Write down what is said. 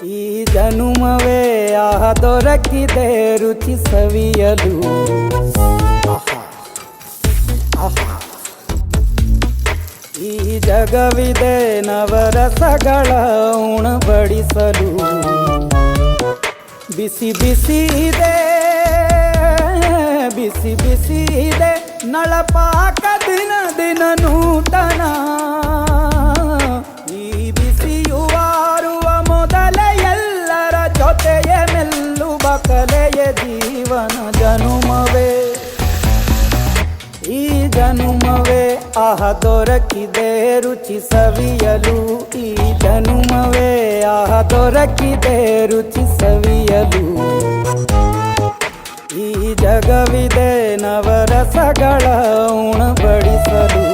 ಈ ಜನುಮವೇ ಆಹ ದೊರಕಿದೆ ರುಚಿ ಸವಿಯಲು. ಈ ಜಗವಿದೆ ನವರಸಗಳ ಉಣಬಡಿಸಲು. ಬಿಸಿ ಬಿಸಿ ಇದೆ ಬಿಸಿ ಬಿಸಿ ಇದೆ ನಳಪಾಕ ದಿನ ದಿನ ನೂತನ. ಈ ಬಿಸಿಯುವಾರುವ ಮೊದಲೇ ಎಲ್ಲರ ಜೊತೆಯ ಮೆಲ್ಲುವ ಕಲೆಯ ಜೀವನ ಜನುಮವೇ. ಈ ಜನುಮವೇ ಆಹ ದೊರಕಿದೆ ರುಚಿ ಸವಿಯಲು. ಈ ಜನುಮವೇ ಆಹ ದೊರಕಿದೆ ರುಚಿ ಸವಿಯಲು. ಈ ಜಗವಿದೆ ನವರಸಗಳ ಉಣಬಡಿಸಲು.